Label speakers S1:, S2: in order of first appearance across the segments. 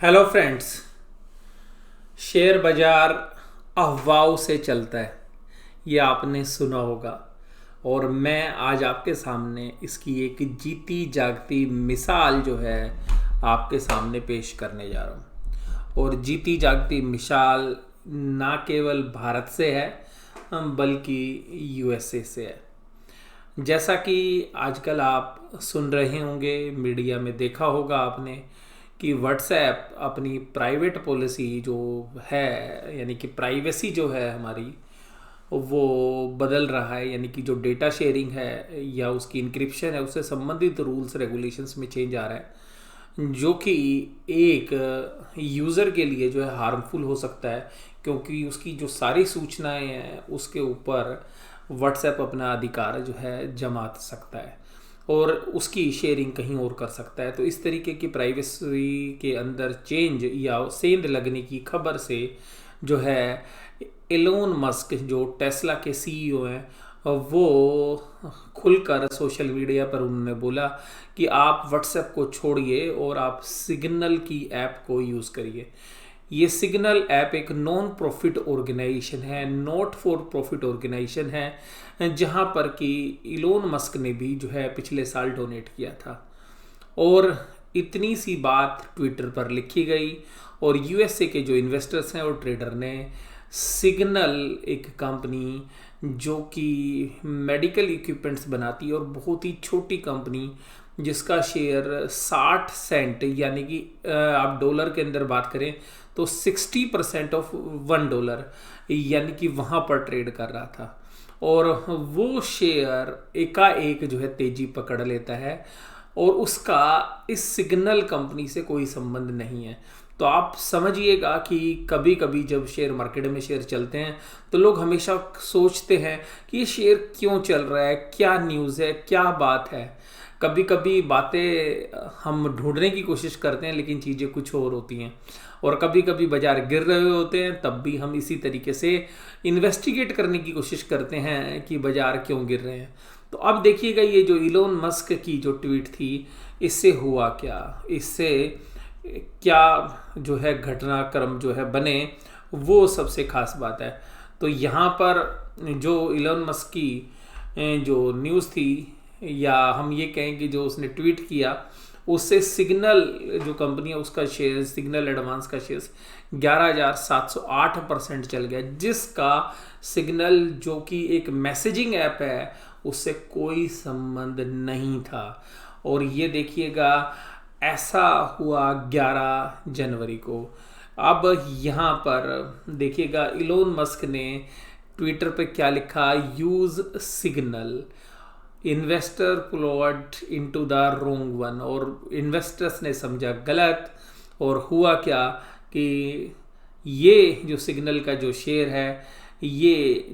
S1: Hello friends. Share बाजार अफवाहों से चलता है, ये आपने सुना होगा। और मैं आज आपके सामने इसकी एक जीती जागती मिसाल जो है आपके सामने पेश करने जा रहा हूँ। और जीती जागती मिसाल ना केवल भारत से है बल्कि यूएसए से है। जैसा कि आजकल आप सुन रहे होंगे, मीडिया में देखा होगा आपने कि व्हाट्सएप अपनी प्राइवेट पॉलिसी जो है, यानी कि प्राइवेसी जो है हमारी, वो बदल रहा है। यानी कि जो डेटा शेयरिंग है या उसकी इंक्रिप्शन है, उससे संबंधित रूल्स रेगुलेशंस में चेंज आ रहा है, जो कि एक यूज़र के लिए जो है हार्मफुल हो सकता है, क्योंकि उसकी जो सारी सूचनाएं हैं उसके ऊपर व्हाट्सएप अपना अधिकार जो है जमा सकता है और उसकी शेयरिंग कहीं और कर सकता है। तो इस तरीके की प्राइवेसी के अंदर चेंज या सेंध लगने की खबर से जो है एलोन मस्क जो टेस्ला के सीईओ हैं, वो खुलकर सोशल मीडिया पर उन्होंने बोला कि आप व्हाट्सएप को छोड़िए और आप सिग्नल की ऐप को यूज़ करिए। ये सिग्नल ऐप एक नॉन प्रॉफिट ऑर्गेनाइजेशन है, नॉट फॉर प्रॉफिट ऑर्गेनाइजेशन है, जहां पर कि इलोन मस्क ने भी जो है पिछले साल डोनेट किया था। और इतनी सी बात ट्विटर पर लिखी गई और यूएसए के जो इन्वेस्टर्स हैं और ट्रेडर ने सिग्नल, एक कंपनी जो कि मेडिकल इक्विपमेंट्स बनाती है और बहुत ही छोटी कंपनी जिसका शेयर 60 सेंट, यानी कि आप डॉलर के अंदर बात करें तो 60% ऑफ $1, यानी कि वहाँ पर ट्रेड कर रहा था। और वो शेयर एकाएक जो है तेजी पकड़ लेता है और उसका इस सिग्नल कंपनी से कोई संबंध नहीं है। तो आप समझिएगा कि कभी कभी जब शेयर मार्केट में शेयर चलते हैं तो लोग हमेशा सोचते हैं कि ये शेयर क्यों चल रहा है, क्या न्यूज़ है, क्या बात है। कभी कभी बातें हम ढूंढने की कोशिश करते हैं लेकिन चीज़ें कुछ और होती हैं। और कभी कभी बाजार गिर रहे होते हैं तब भी हम इसी तरीके से इन्वेस्टिगेट करने की कोशिश करते हैं कि बाजार क्यों गिर रहे हैं। तो अब देखिएगा, ये जो इलोन मस्क की जो ट्वीट थी, इससे हुआ क्या, इससे क्या जो है घटनाक्रम जो है बने, वो सबसे खास बात है। तो यहाँ पर जो इलोन मस्क की जो न्यूज़ थी, या हम ये कहें कि जो उसने ट्वीट किया, उससे सिग्नल जो कंपनी है उसका शेयर, सिग्नल एडवांस का शेयर 11,708% चल गया, जिसका सिग्नल जो कि एक मैसेजिंग ऐप है उससे कोई संबंध नहीं था। और ये देखिएगा, ऐसा हुआ 11 जनवरी को। अब यहाँ पर देखिएगा इलोन मस्क ने ट्विटर पे क्या लिखा, use signal, investor pulled into the wrong one. और इन्वेस्टर्स ने समझा गलत। और हुआ क्या कि ये जो सिग्नल का जो शेयर है, ये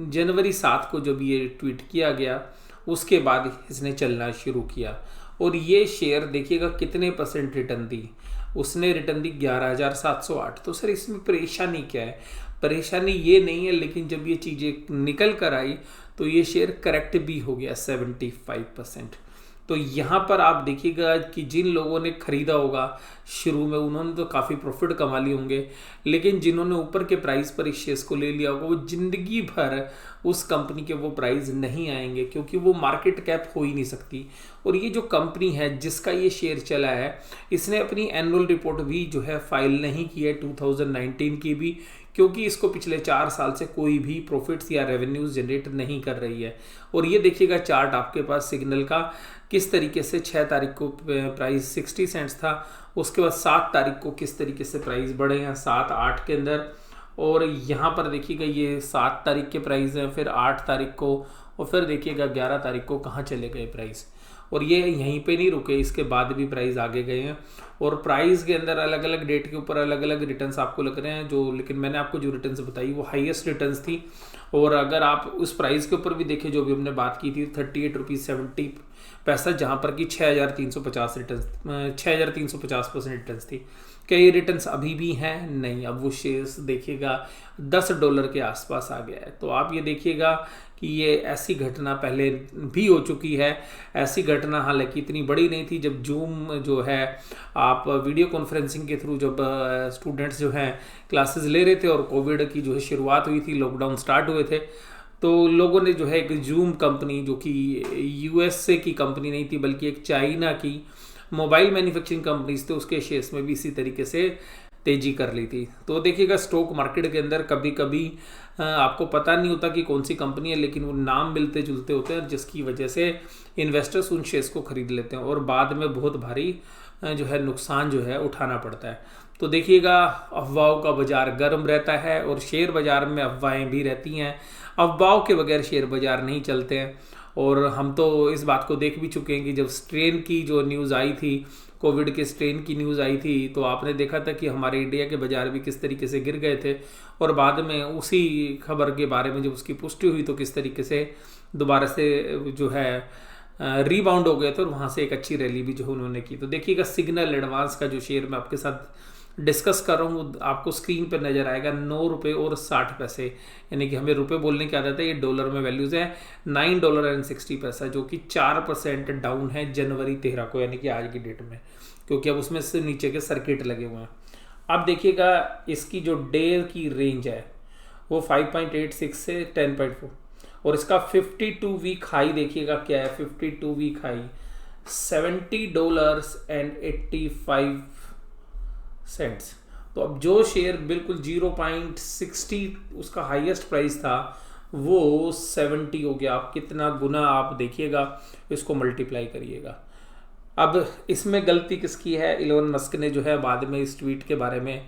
S1: जनवरी 7 को जब ये ट्वीट किया गया उसके बाद इसने चलना शुरू किया। और ये शेयर देखिएगा कितने परसेंट रिटर्न दी, उसने रिटर्न दी 11,708। तो सर इसमें परेशानी क्या है? परेशानी ये नहीं है, लेकिन जब ये चीज़ें निकल कर आई तो ये शेयर करेक्ट भी हो गया 75%। तो यहाँ पर आप देखिएगा कि जिन लोगों ने खरीदा होगा शुरू में, उन्होंने तो काफ़ी प्रॉफिट कमा लिए होंगे, लेकिन जिन्होंने ऊपर के प्राइस पर इस शेयर्स को ले लिया होगा, वो जिंदगी भर उस कंपनी के वो प्राइस नहीं आएंगे, क्योंकि वो मार्केट कैप हो ही नहीं सकती। और ये जो कंपनी है जिसका ये शेयर चला है, इसने अपनी एनुअल रिपोर्ट भी जो है फाइल नहीं की है 2019 की भी, क्योंकि इसको पिछले 4 साल से कोई भी प्रॉफिट्स या रेवेन्यूज जनरेट नहीं कर रही है। और ये देखिएगा चार्ट आपके पास सिग्नल का, किस तरीके से 6 तारीख को प्राइस 60 सेंट्स था, उसके बाद 7 तारीख को किस तरीके से प्राइस बढ़े हैं 7-8 के अंदर। और यहाँ पर देखिएगा ये 7 तारीख के प्राइस हैं, फिर 8 तारीख को, और फिर देखिएगा 11 तारीख को कहाँ चले गए प्राइस। और ये यहीं पे नहीं रुके, इसके बाद भी प्राइस आगे गए हैं। और प्राइस के अंदर अलग अलग डेट के ऊपर अलग अलग रिटर्न्स आपको लग रहे हैं जो, लेकिन मैंने आपको जो रिटर्न्स बताई वो हाईएस्ट रिटर्न्स थी। और अगर आप उस प्राइस के ऊपर भी देखें जो भी हमने बात की थी, 38 रुपीज़ 70 पैसा, जहाँ पर कि 6,350 रिटर्न 6,350% रिटर्न्स थी। क्या ये रिटर्न्स अभी भी हैं? नहीं, अब वो शेयर्स देखिएगा $10 के आसपास आ गया है। तो आप ये देखिएगा कि ये ऐसी घटना पहले भी हो चुकी है। ऐसी घटना हालांकि इतनी बड़ी नहीं थी, जब जूम जो है आप वीडियो कॉन्फ्रेंसिंग के थ्रू जब स्टूडेंट्स जो हैं क्लासेस ले रहे थे और कोविड की जो है शुरुआत हुई थी, लॉकडाउन स्टार्ट हुए थे, तो लोगों ने जो है एक जूम कंपनी, जो कि यूएसए की कंपनी नहीं थी बल्कि एक चाइना की मोबाइल मैन्युफैक्चरिंग कंपनीज थे, उसके शेयर्स में भी इसी तरीके से तेजी कर ली थी। तो देखिएगा स्टॉक मार्केट के अंदर कभी कभी आपको पता नहीं होता कि कौन सी कंपनी है, लेकिन वो नाम मिलते जुलते होते हैं, जिसकी वजह से इन्वेस्टर्स उन शेयर्स को खरीद लेते हैं और बाद में बहुत भारी जो है नुकसान जो है उठाना पड़ता है। तो देखिएगा अफवाहों का बाजार गर्म रहता है और शेयर बाजार में अफवाहें भी रहती हैं। अफवाहों के बगैर शेयर बाजार नहीं चलते हैं। और हम तो इस बात को देख भी चुके हैं कि जब स्ट्रेन की जो न्यूज़ आई थी, कोविड के स्ट्रेन की न्यूज़ आई थी, तो आपने देखा था कि हमारे इंडिया के बाजार भी किस तरीके से गिर गए थे और बाद में उसी खबर के बारे में जब उसकी पुष्टि हुई तो किस तरीके से दोबारा से जो है रीबाउंड हो गए थे और वहाँ से एक अच्छी रैली भी जो उन्होंने की। तो देखिएगा सिग्नल एडवांस का जो शेयर मैं आपके साथ डिस्कस कर रहा हूँ, आपको स्क्रीन पर नजर आएगा $9.60, यानी कि हमें रुपए बोलने की आदत है, ये डॉलर में वैल्यूज है $9.60, जो कि 4% डाउन है जनवरी 13 को, यानी कि आज की डेट में, क्योंकि अब उसमें से नीचे के सर्किट लगे हुए हैं। अब देखिएगा इसकी जो डे की रेंज है वो 5.86 से 10.4 और इसका 52 वीक हाई देखिएगा क्या है। 52 वीक हाई $70.85। तो अब जो शेयर बिल्कुल 0.60 उसका हाईएस्ट प्राइस था वो 70 हो गया। आप कितना गुना आप देखिएगा, इसको मल्टीप्लाई करिएगा। अब इसमें गलती किसकी है? इलोन मस्क ने जो है बाद में इस ट्वीट के बारे में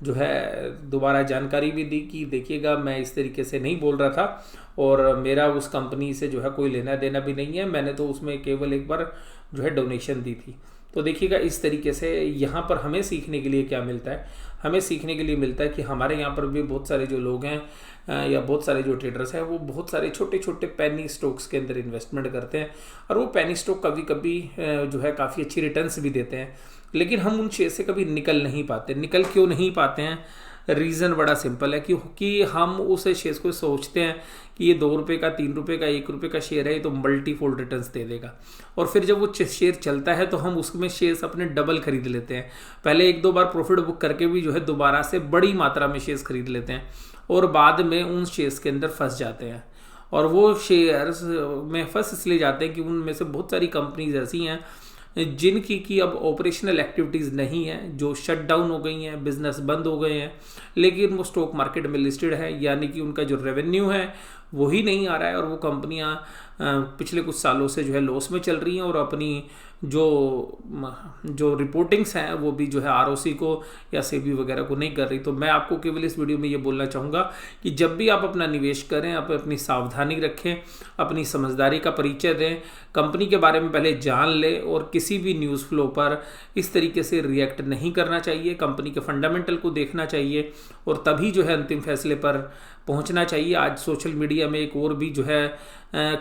S1: जो है दोबारा जानकारी भी दी कि देखिएगा मैं इस तरीके से नहीं बोल रहा था और मेरा उस कंपनी से जो है कोई लेना देना भी नहीं है, मैंने तो उसमें केवल एक बार जो है डोनेशन दी थी। तो देखिएगा इस तरीके से यहाँ पर हमें सीखने के लिए क्या मिलता है? हमें सीखने के लिए मिलता है कि हमारे यहाँ पर भी बहुत सारे जो लोग हैं या बहुत सारे जो ट्रेडर्स हैं वो बहुत सारे छोटे छोटे पेनी स्टॉक्स के अंदर इन्वेस्टमेंट करते हैं और वो पेनी स्टॉक कभी कभी जो है काफ़ी अच्छी रिटर्न्स भी देते हैं, लेकिन हम उन शेयर से कभी निकल नहीं पाते। निकल क्यों नहीं पाते हैं? रीज़न बड़ा सिंपल है, क्योंकि हम उस शेयर को सोचते हैं कि ये $2 का, $3 का, $1 का शेयर है, तो मल्टीफोल्ड रिटर्न्स दे देगा। और फिर जब वो शेयर चलता है तो हम उसमें शेयर्स अपने डबल खरीद लेते हैं। पहले 1-2 बार प्रॉफिट बुक करके भी जो है दोबारा से बड़ी मात्रा में शेयर्स खरीद लेते हैं और बाद में उन शेयर्स के अंदर फंस जाते हैं। और वो शेयर्स में फंस इसलिए जाते हैं कि उनमें से बहुत सारी कंपनीज ऐसी हैं जिनकी की अब ऑपरेशनल एक्टिविटीज़ नहीं है, जो शट डाउन हो गई हैं, बिजनेस बंद हो गए हैं, लेकिन वो स्टॉक मार्केट में लिस्टेड है, यानी कि उनका जो रेवेन्यू है वही नहीं आ रहा है और वो कंपनियां पिछले कुछ सालों से जो है लॉस में चल रही हैं और अपनी जो रिपोर्टिंग्स हैं वो भी जो है आरओसी को या सेबी वगैरह को नहीं कर रही। तो मैं आपको केवल इस वीडियो में ये बोलना चाहूँगा कि जब भी आप अपना निवेश करें, आप अपनी सावधानी रखें, अपनी समझदारी का परिचय दें, कंपनी के बारे में पहले जान लें और किसी भी न्यूज़ फ्लो पर इस तरीके से रिएक्ट नहीं करना चाहिए। कंपनी के फंडामेंटल को देखना चाहिए और तभी जो है अंतिम फैसले पर पहुंचना चाहिए। आज सोशल मीडिया में एक और भी जो है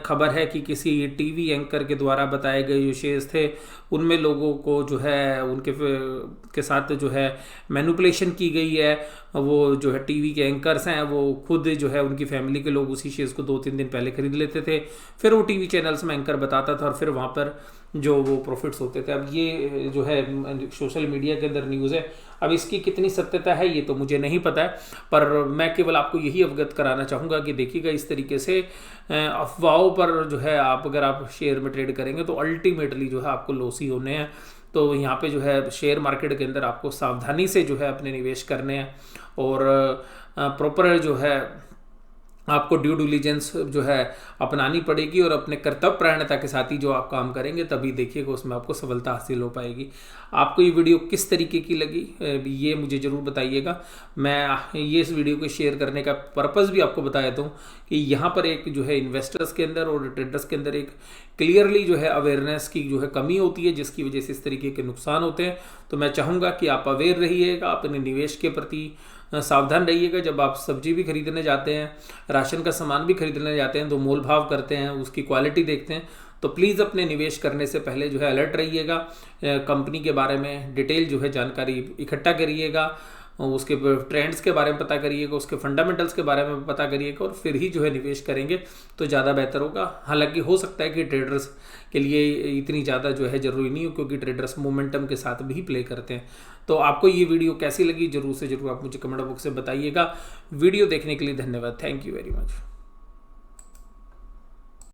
S1: खबर है कि किसी टीवी एंकर के द्वारा बताए गए जो शेयर्स थे उनमें लोगों को जो है उनके साथ जो है मैनिपुलेशन की गई है। वो जो है टीवी के एंकर्स हैं वो खुद जो है उनकी फैमिली के लोग उसी शेयर्स को 2-3 दिन पहले खरीद लेते थे, फिर वो टीवी चैनल्स में एंकर बताता था और फिर वहाँ पर जो वो प्रॉफिट्स होते थे। अब ये जो है सोशल मीडिया के अंदर न्यूज़ है, अब इसकी कितनी सत्यता है ये तो मुझे नहीं पता है, पर मैं केवल आपको यही अवगत कराना चाहूँगा कि देखिएगा इस तरीके से अफवाहों पर जो है अगर आप शेयर में ट्रेड करेंगे तो अल्टीमेटली जो है आपको लॉस ही होने हैं। तो यहाँ पे जो है शेयर मार्केट के अंदर आपको सावधानी से जो है अपने निवेश करने हैं और प्रॉपर जो है आपको ड्यू डिलिजेंस जो है अपनानी पड़ेगी और अपने कर्तव्यपरायणता के साथ ही जो आप काम करेंगे तभी देखिएगा उसमें आपको सफलता हासिल हो पाएगी। आपको ये वीडियो किस तरीके की लगी ये मुझे ज़रूर बताइएगा। मैं ये इस वीडियो को शेयर करने का पर्पज़ भी आपको बता देता हूँ कि यहाँ पर एक जो है इन्वेस्टर्स के अंदर और ट्रेडर्स के अंदर एक क्लियरली जो है अवेयरनेस की जो है कमी होती है, जिसकी वजह से इस तरीके के नुकसान होते हैं। तो मैं चाहूँगा कि आप अवेयर रहिएगा, अपने निवेश के प्रति सावधान रहिएगा। जब आप सब्जी भी खरीदने जाते हैं, राशन का सामान भी खरीदने जाते हैं तो मोल भाव करते हैं, उसकी क्वालिटी देखते हैं, तो प्लीज़ अपने निवेश करने से पहले जो है अलर्ट रहिएगा, कंपनी के बारे में डिटेल जो है जानकारी इकट्ठा करिएगा, उसके ट्रेंड्स के बारे में पता करिएगा, उसके फंडामेंटल्स के बारे में पता करिएगा और फिर ही जो है निवेश करेंगे तो ज़्यादा बेहतर होगा। हालांकि हो सकता है कि ट्रेडर्स के लिए इतनी ज़्यादा जो है ज़रूरी नहीं हो, क्योंकि ट्रेडर्स मोमेंटम के साथ भी प्ले करते हैं। तो आपको ये वीडियो कैसी लगी जरूर से जरूर आप मुझे कमेंट बॉक्स से बताइएगा। वीडियो देखने के लिए धन्यवाद। Thank you very much.